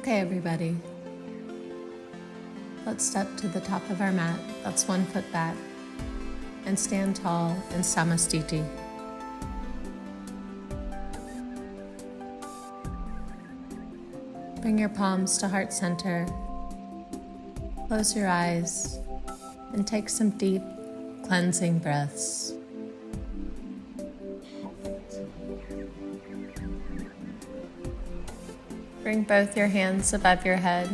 Okay, everybody. Let's step to the top of our mat, that's 1 foot back, and stand tall in Samastiti. Bring your palms to heart center. Close your eyes and take some deep, cleansing breaths. Bring both your hands above your head,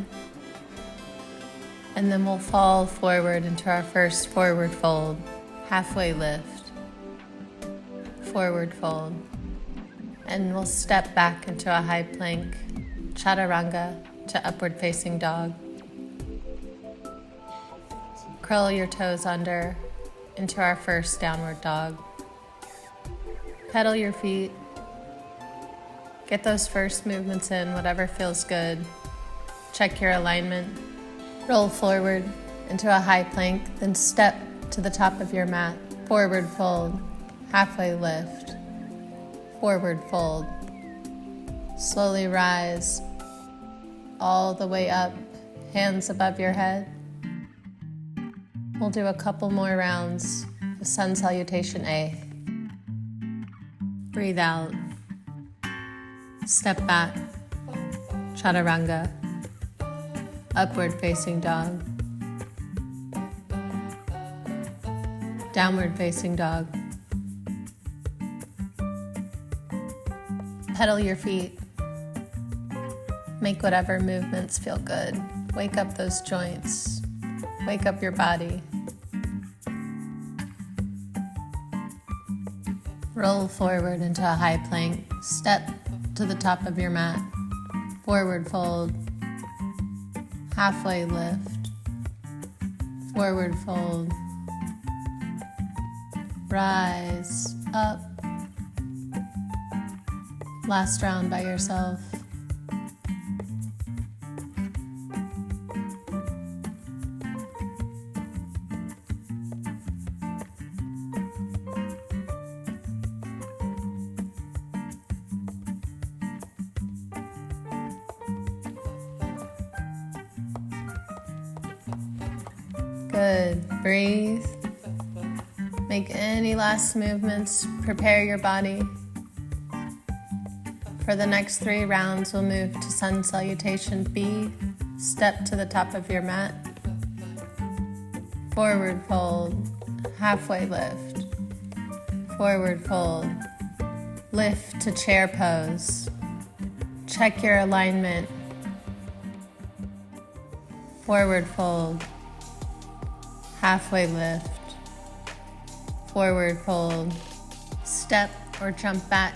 and then we'll fall forward into our first forward fold, halfway lift, forward fold, and we'll step back into a high plank, chaturanga to upward facing dog. Curl your toes under into our first downward dog. Pedal your feet. Get those first movements in, whatever feels good. Check your alignment. Roll forward into a high plank, then step to the top of your mat. Forward fold, halfway lift. Forward fold. Slowly rise all the way up, hands above your head. We'll do a couple more rounds with Sun Salutation A. Breathe out. Step back, chaturanga, upward facing dog, downward facing dog. Pedal your feet. Make whatever movements feel good. Wake up those joints. Wake up your body. Roll forward into a high plank. Step to the top of your mat. Forward fold. Halfway lift. Forward fold. Rise up. Last round by yourself. Good. Breathe. Make any last movements. Prepare your body. For the next 3 rounds, we'll move to Sun Salutation B. Step to the top of your mat. Forward fold. Halfway lift. Forward fold. Lift to chair pose. Check your alignment. Forward fold. Halfway lift, forward fold, step or jump back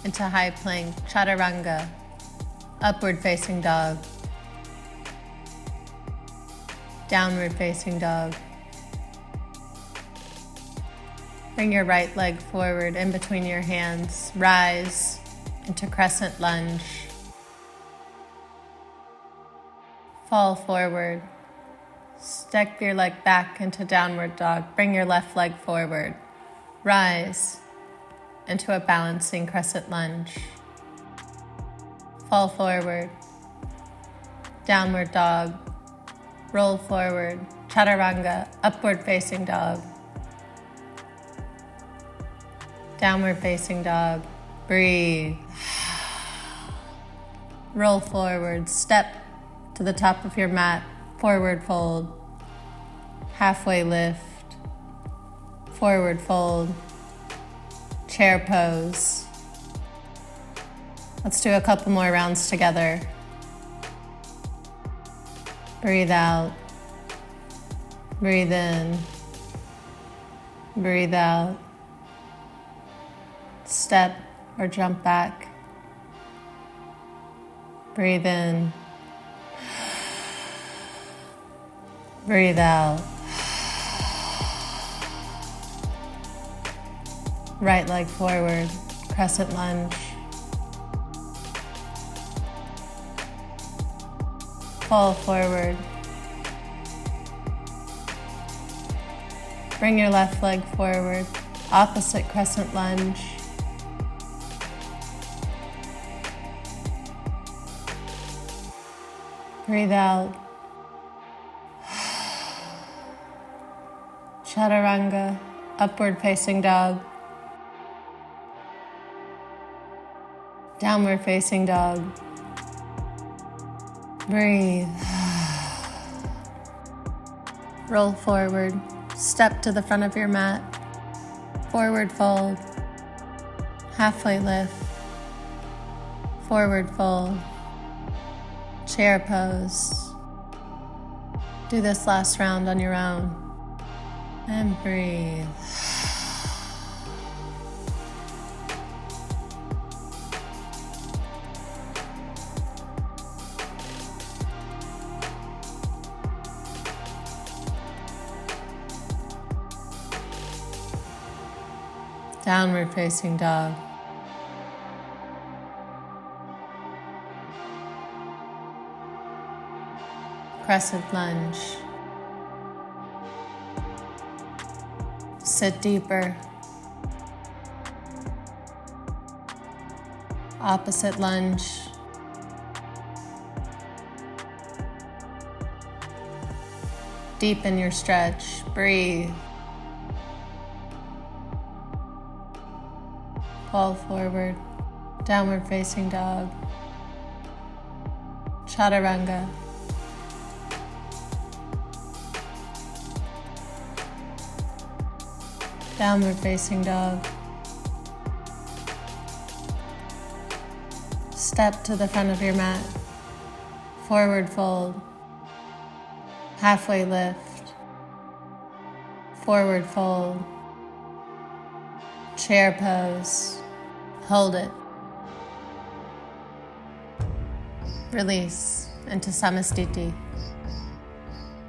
into high plank, chaturanga, upward facing dog, downward facing dog. Bring your right leg forward in between your hands, rise into crescent lunge, fall forward. Step your leg back into downward dog. Bring your left leg forward. Rise into a balancing crescent lunge. Fall forward. Downward dog. Roll forward. Chaturanga. Upward facing dog. Downward facing dog. Breathe. Roll forward. Step to the top of your mat. Forward fold, halfway lift, forward fold, chair pose. Let's do a couple more rounds together. Breathe out, breathe in, breathe out. Step or jump back. Breathe in. Breathe out. Right leg forward, crescent lunge. Fall forward. Bring your left leg forward, opposite crescent lunge. Breathe out. Chaturanga, upward facing dog. Downward facing dog. Breathe. Roll forward. Step to the front of your mat. Forward fold. Halfway lift. Forward fold. Chair pose. Do this last round on your own. And breathe. Downward facing dog. Crescent lunge. Sit deeper. Opposite lunge. Deepen your stretch. Breathe. Fall forward. Downward facing dog. Chaturanga. Downward facing dog. Step to the front of your mat. Forward fold. Halfway lift. Forward fold. Chair pose. Hold it. Release into Samastiti.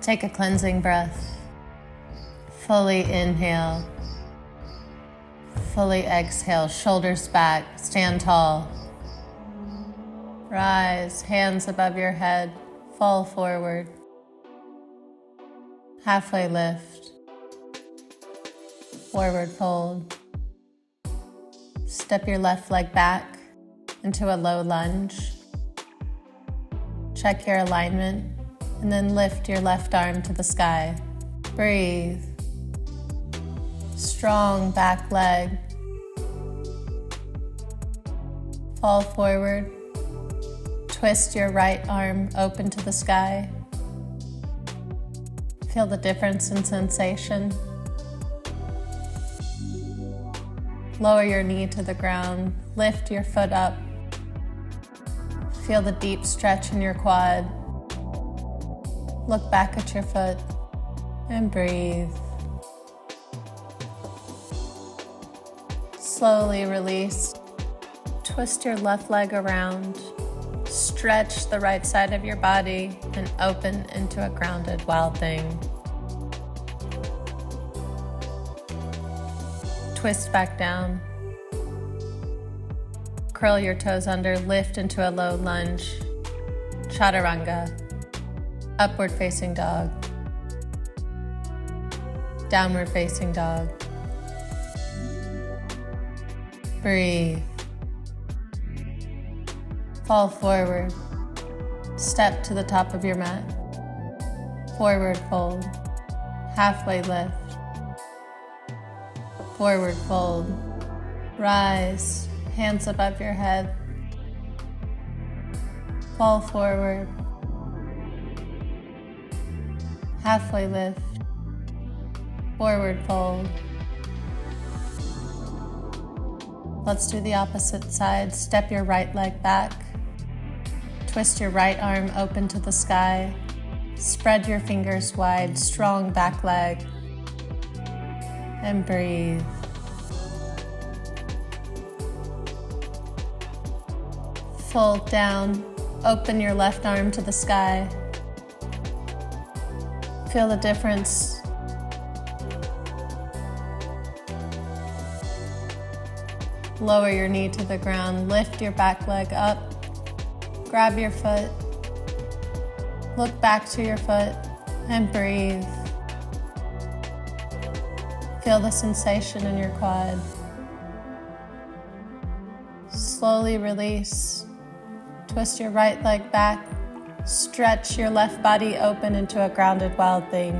Take a cleansing breath. Fully inhale. Fully exhale. Shoulders back. Stand tall. Rise. Hands above your head. Fall forward. Halfway lift. Forward fold. Step your left leg back into a low lunge. Check your alignment and then lift your left arm to the sky. Breathe. Strong back leg. Fall forward. Twist your right arm open to the sky. Feel the difference in sensation. Lower your knee to the ground. Lift your foot up. Feel the deep stretch in your quad. Look back at your foot and breathe. Slowly release. Twist your left leg around. Stretch the right side of your body and open into a grounded wild thing. Twist back down. Curl your toes under, lift into a low lunge. Chaturanga. Upward facing dog. Downward facing dog. Breathe. Fall forward. Step to the top of your mat. Forward fold. Halfway lift. Forward fold. Rise. Hands above your head. Fall forward. Halfway lift. Forward fold. Let's do the opposite side. Step your right leg back. Twist your right arm open to the sky. Spread your fingers wide, strong back leg. And breathe. Fold down. Open your left arm to the sky. Feel the difference. Lower your knee to the ground. Lift your back leg up. Grab your foot. Look back to your foot and breathe. Feel the sensation in your quad. Slowly release. Twist your right leg back. Stretch your left body open into a grounded wild thing.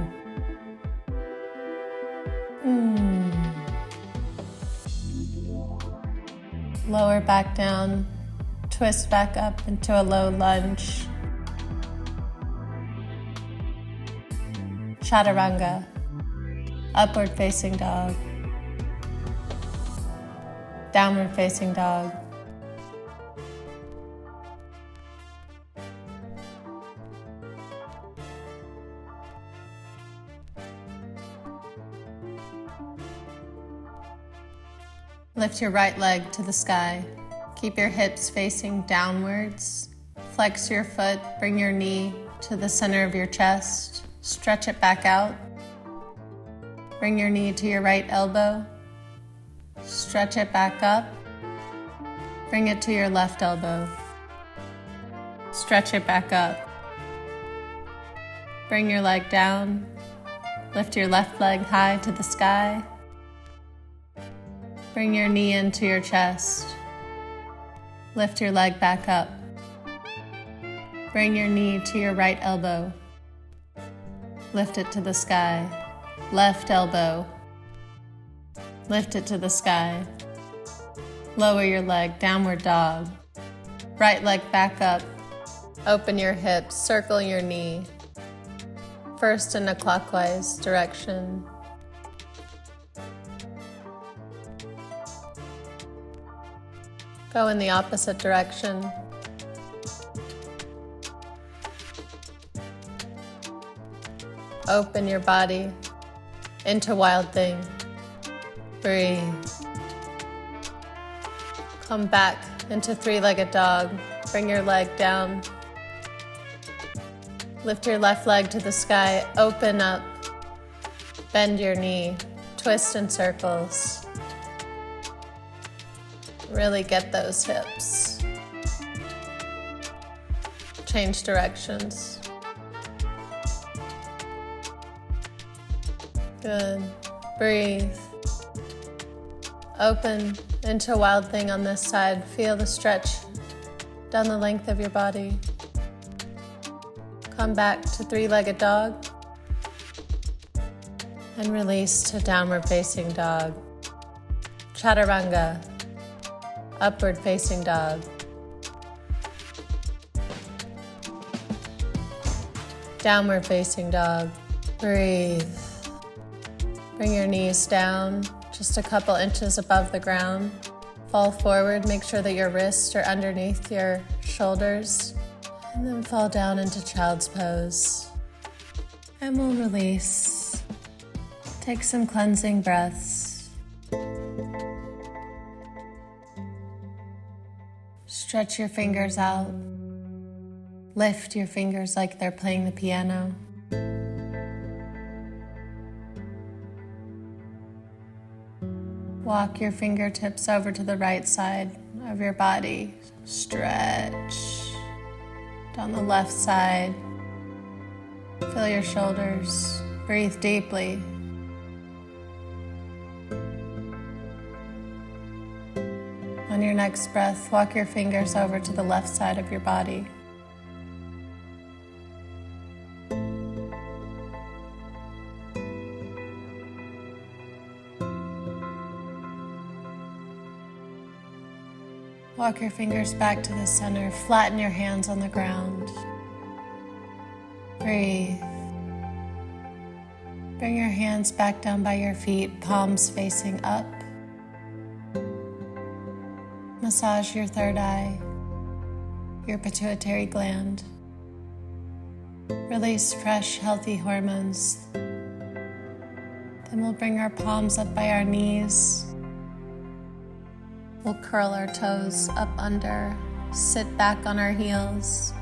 Lower back down, twist back up into a low lunge. Chaturanga, upward facing dog. Downward facing dog. Lift your right leg to the sky. Keep your hips facing downwards. Flex your foot, bring your knee to the center of your chest. Stretch it back out. Bring your knee to your right elbow. Stretch it back up. Bring it to your left elbow. Stretch it back up. Bring your leg down. Lift your left leg high to the sky. Bring your knee into your chest. Lift your leg back up. Bring your knee to your right elbow. Lift it to the sky. Left elbow. Lift it to the sky. Lower your leg, downward dog. Right leg back up. Open your hips, circle your knee. First in a clockwise direction. Go in the opposite direction. Open your body into wild thing. Breathe. Come back into three-legged dog. Bring your leg down. Lift your left leg to the sky. Open up. Bend your knee. Twist in circles. Really get those hips. Change directions. Good. Breathe. Open into wild thing on this side. Feel the stretch down the length of your body. Come back to three-legged dog. And release to downward facing dog. Chaturanga. Upward facing dog. Downward facing dog. Breathe. Bring your knees down, just a couple inches above the ground. Fall forward, make sure that your wrists are underneath your shoulders. And then fall down into child's pose. And we'll release. Take some cleansing breaths. Stretch your fingers out. Lift your fingers like they're playing the piano. Walk your fingertips over to the right side of your body. Stretch. Down the left side. Feel your shoulders. Breathe deeply. On your next breath, walk your fingers over to the left side of your body. Walk your fingers back to the center. Flatten your hands on the ground. Breathe. Bring your hands back down by your feet, palms facing up. Massage your third eye, your pituitary gland. Release fresh, healthy hormones. Then we'll bring our palms up by our knees. We'll curl our toes up under, sit back on our heels,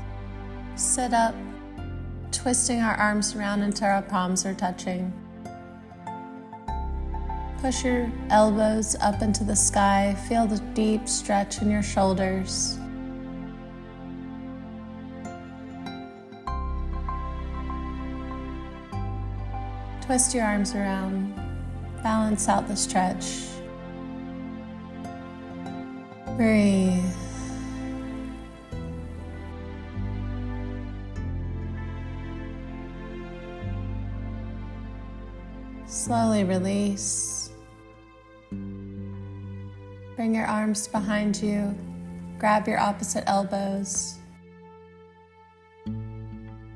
sit up, twisting our arms around until our palms are touching. Push your elbows up into the sky, feel the deep stretch in your shoulders. Twist your arms around, balance out the stretch. Breathe. Slowly release. Bring your arms behind you. Grab your opposite elbows.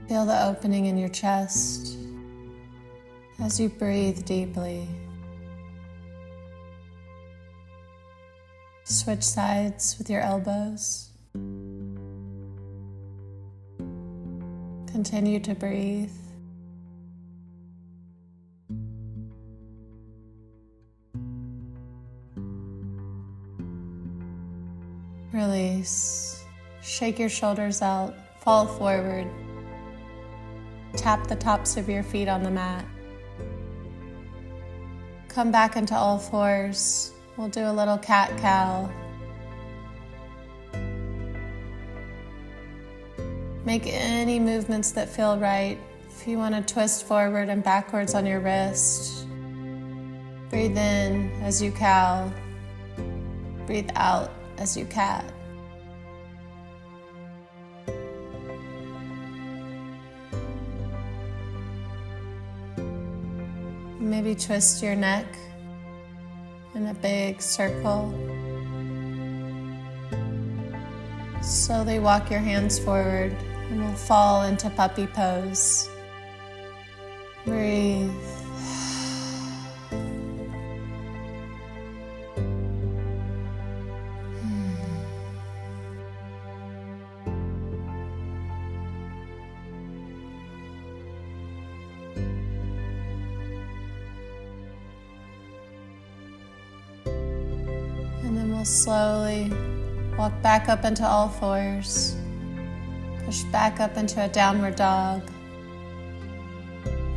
Feel the opening in your chest as you breathe deeply. Switch sides with your elbows. Continue to breathe. Release. Shake your shoulders out. Fall forward. Tap the tops of your feet on the mat. Come back into all fours. We'll do a little cat-cow. Make any movements that feel right. If you want to twist forward and backwards on your wrist, breathe in as you cow. Breathe out as you cat. Maybe twist your neck in a big circle. Slowly walk your hands forward and we'll fall into puppy pose. Breathe. And then we'll slowly walk back up into all fours. Push back up into a downward dog.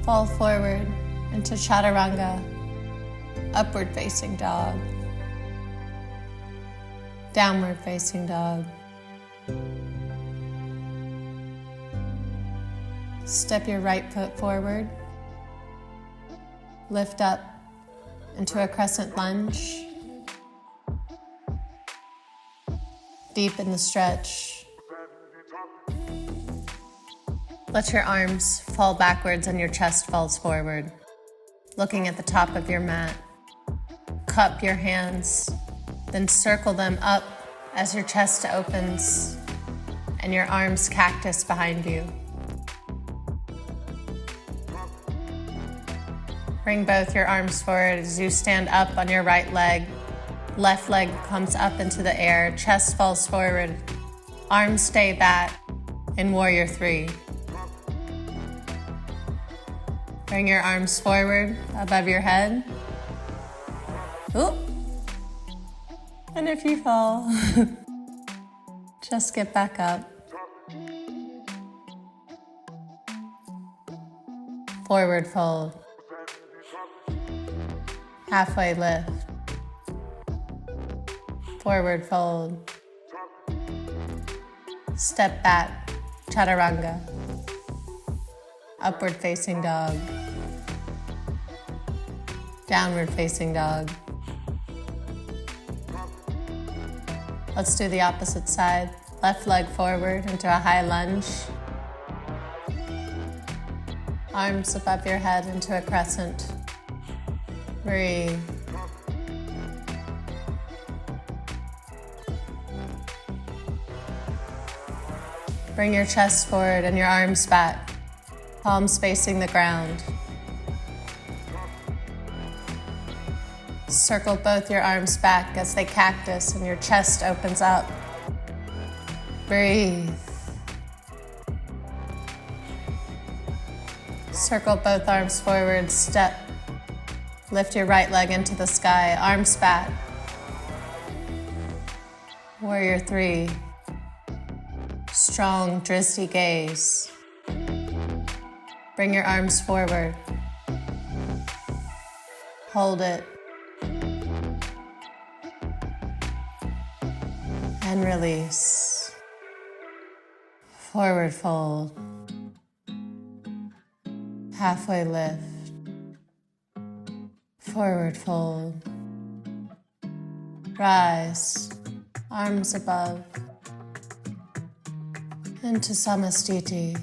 Fall forward into chaturanga, upward facing dog. Downward facing dog. Step your right foot forward. Lift up into a crescent lunge. Deepen the stretch. Let your arms fall backwards and your chest falls forward. Looking at the top of your mat. Cup your hands, then circle them up as your chest opens and your arms cactus behind you. Bring both your arms forward as you stand up on your right leg. Left leg comes up into the air, chest falls forward, arms stay back in Warrior 3. Bring your arms forward above your head. Ooh. And if you fall, just get back up. Forward fold. Halfway lift. Forward fold. Step back, chaturanga. Upward facing dog. Downward facing dog. Let's do the opposite side. Left leg forward into a high lunge. Arms above your head into a crescent. Breathe. Bring your chest forward and your arms back, palms facing the ground. Circle both your arms back as they cactus and your chest opens up. Breathe. Circle both arms forward, step. Lift your right leg into the sky, arms back. Warrior 3. Strong drishti gaze. Bring your arms forward. Hold it. And release. Forward fold. Halfway lift. Forward fold. Rise. Arms above. Into samastiti.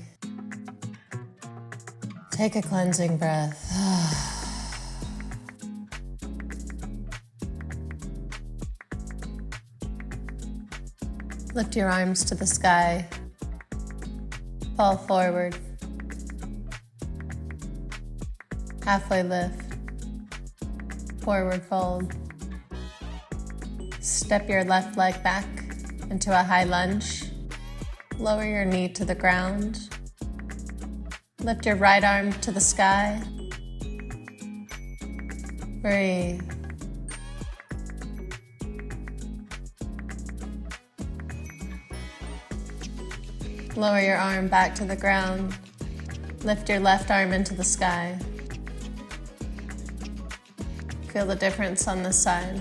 Take a cleansing breath. Lift your arms to the sky. Fall forward. Halfway lift. Forward fold. Step your left leg back into a high lunge. Lower your knee to the ground. Lift your right arm to the sky. Breathe. Lower your arm back to the ground. Lift your left arm into the sky. Feel the difference on this side.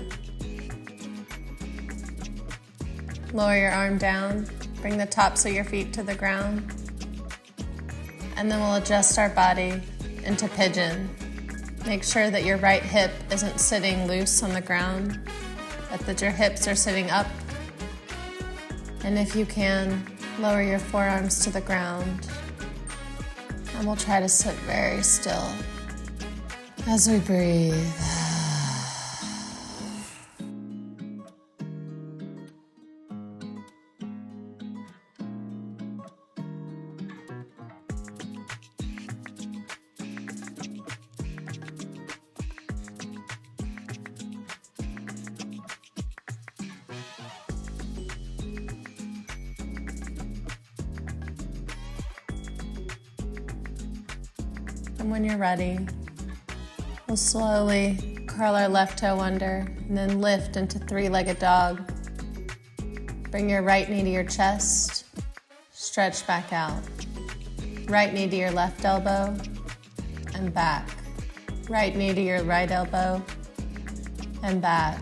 Lower your arm down. Bring the tops of your feet to the ground. And then we'll adjust our body into pigeon. Make sure that your right hip isn't sitting loose on the ground, but that your hips are sitting up. And if you can, lower your forearms to the ground. And we'll try to sit very still as we breathe. And when you're ready, we'll slowly curl our left toe under and then lift into three-legged dog. Bring your right knee to your chest, stretch back out. Right knee to your left elbow and back. Right knee to your right elbow and back.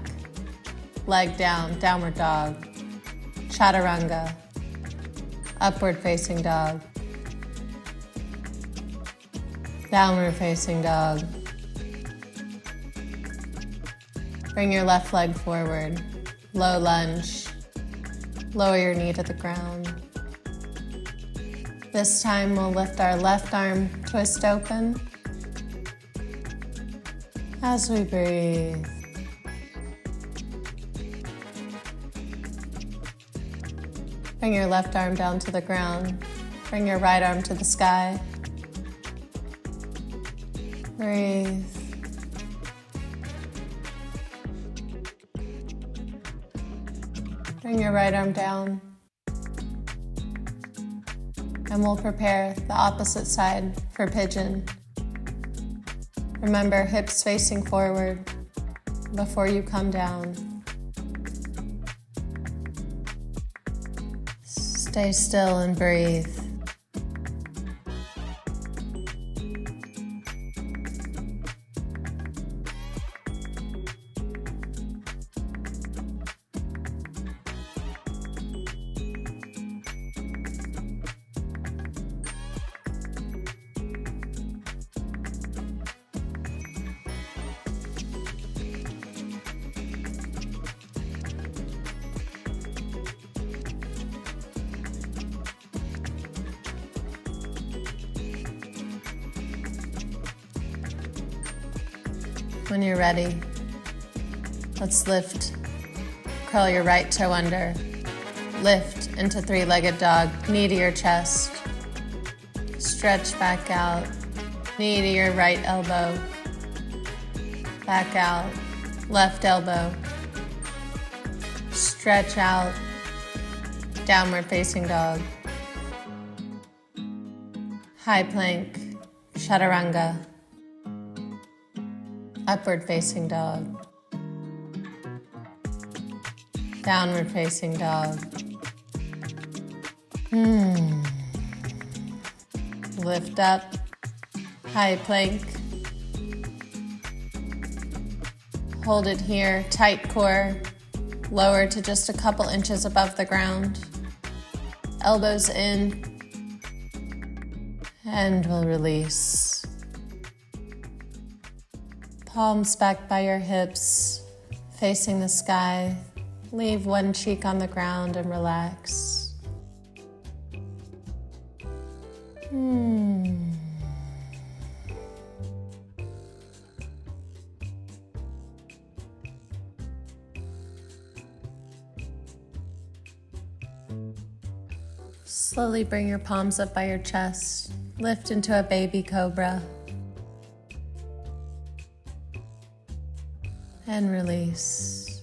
Leg down, downward dog. Chaturanga, upward facing dog. Downward facing dog. Bring your left leg forward. Low lunge. Lower your knee to the ground. This time we'll lift our left arm, twist open. As we breathe. Bring your left arm down to the ground. Bring your right arm to the sky. Breathe. Bring your right arm down. And we'll prepare the opposite side for pigeon. Remember, hips facing forward before you come down. Stay still and breathe. When you're ready, let's lift. Curl your right toe under. Lift into three-legged dog, knee to your chest. Stretch back out, knee to your right elbow. Back out, left elbow. Stretch out, downward facing dog. High plank, chaturanga. Upward facing dog. Downward facing dog. Lift up. High plank. Hold it here. Tight core. Lower to just a couple inches above the ground. Elbows in. And we'll release. Palms back by your hips, facing the sky. Leave one cheek on the ground and relax. Slowly bring your palms up by your chest. Lift into a baby cobra. And release.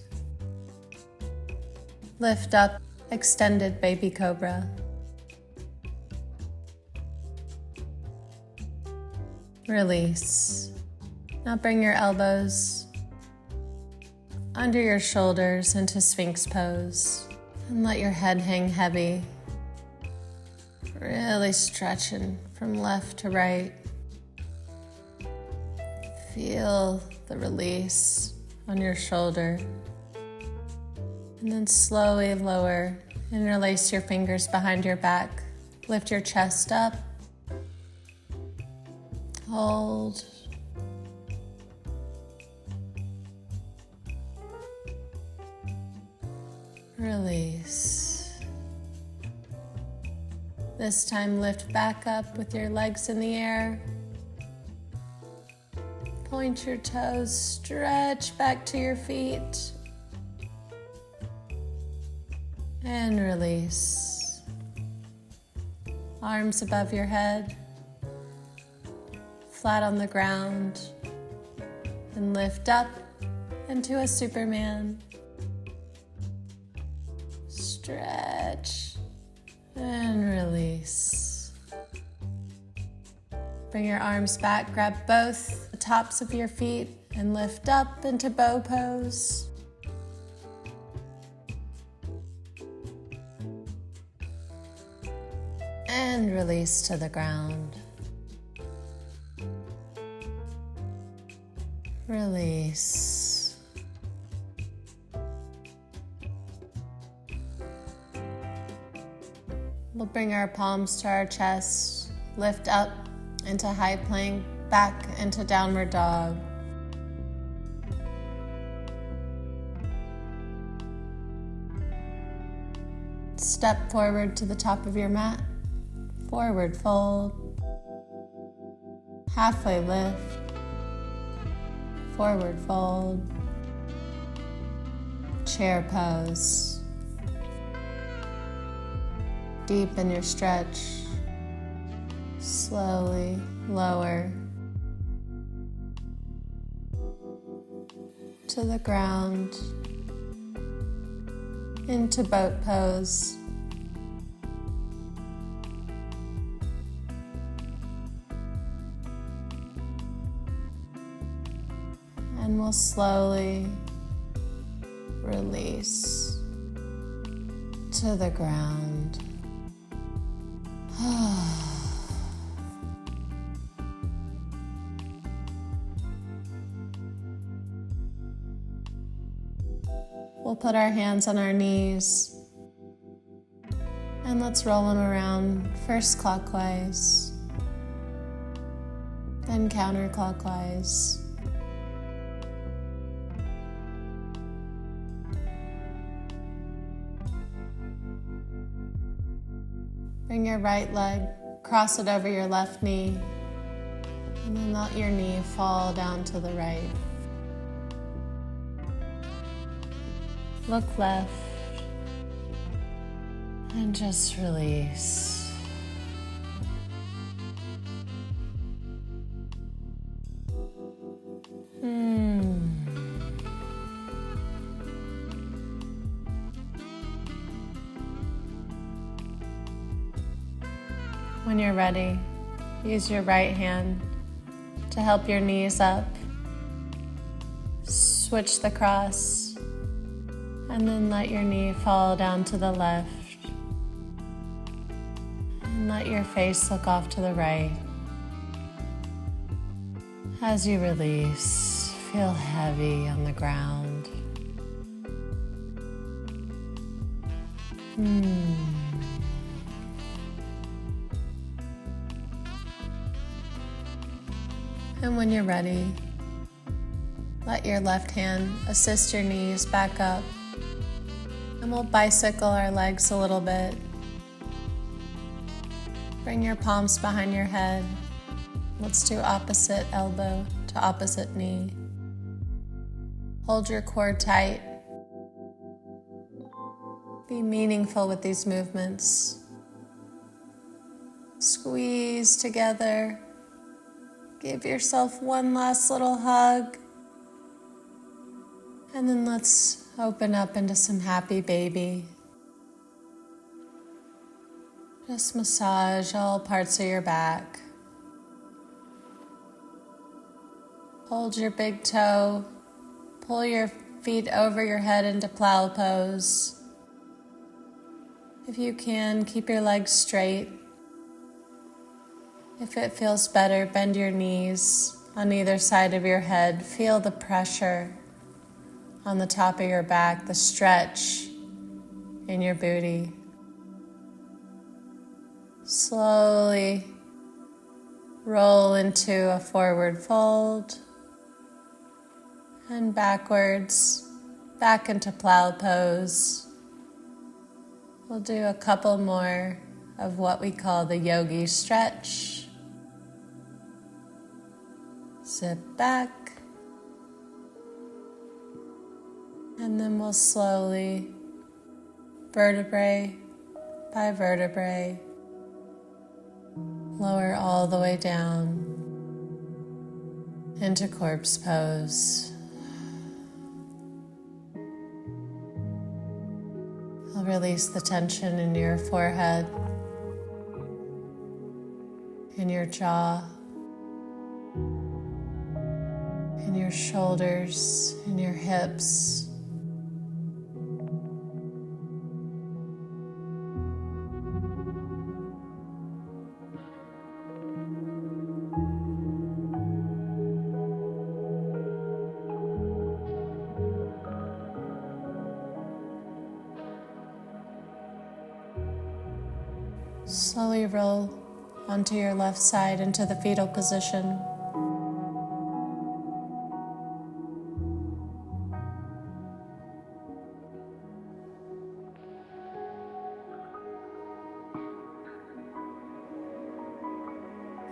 Lift up, extended baby cobra. Release. Now bring your elbows under your shoulders into Sphinx pose. And let your head hang heavy. Really stretching from left to right. Feel the release on your shoulder. And then slowly lower. Interlace your fingers behind your back. Lift your chest up. Hold. Release. This time lift back up with your legs in the air. Point your toes, stretch back to your feet. And release. Arms above your head. Flat on the ground. And lift up into a Superman. Stretch and release. Bring your arms back, grab both the tops of your feet and lift up into bow pose. And release to the ground. Release. We'll bring our palms to our chest, lift up into high plank, back into downward dog. Step forward to the top of your mat, forward fold, halfway lift, forward fold, chair pose. Deepen your stretch. Slowly lower to the ground, into boat pose. And we'll slowly release to the ground. We'll put our hands on our knees and let's roll them around, first clockwise, then counterclockwise. Bring your right leg, cross it over your left knee, and then let your knee fall down to the right. Look left, and just release. When you're ready, use your right hand to help your knees up. Switch the cross, and then let your knee fall down to the left. And let your face look off to the right. As you release, feel heavy on the ground. And when you're ready, let your left hand assist your knees back up. And we'll bicycle our legs a little bit. Bring your palms behind your head. Let's do opposite elbow to opposite knee. Hold your core tight. Be meaningful with these movements. Squeeze together. Give yourself one last little hug. And then let's open up into some happy baby. Just massage all parts of your back. Hold your big toe. Pull your feet over your head into plow pose. If you can, keep your legs straight. If it feels better, bend your knees on either side of your head. Feel the pressure on the top of your back, the stretch in your booty. Slowly roll into a forward fold and backwards, back into plow pose. We'll do a couple more of what we call the yogi stretch. Sit back, and then we'll slowly, vertebrae by vertebrae, lower all the way down into corpse pose. I'll release the tension in your forehead, in your jaw, in your shoulders, in your hips. Slowly roll onto your left side into the fetal position.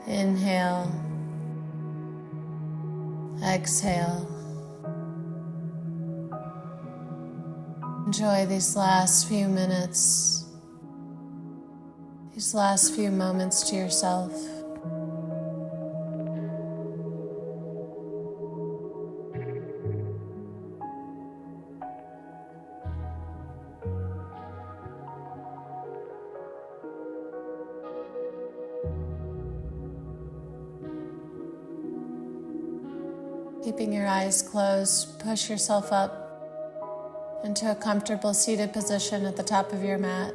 Inhale, exhale. Enjoy these last few minutes, these last few moments to yourself. Keeping your eyes closed, push yourself up into a comfortable seated position at the top of your mat.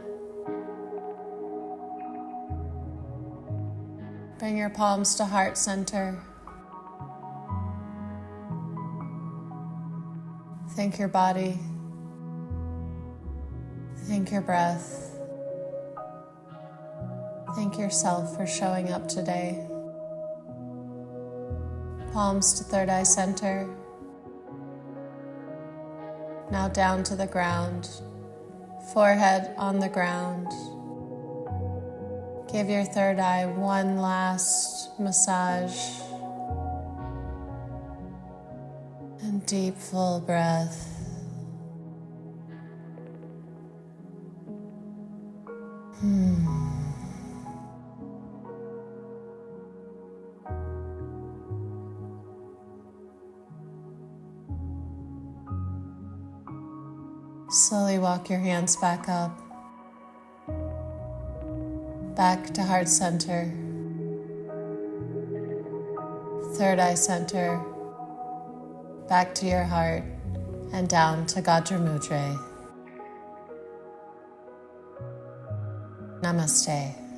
Bring your palms to heart center. Thank your body. Thank your breath. Thank yourself for showing up today. Palms to third eye center. Now down to the ground, forehead on the ground. Give your third eye one last massage. And deep, full breath. Slowly walk your hands back up, back to heart center, third eye center, back to your heart, and down to Gajra Mudra. Namaste.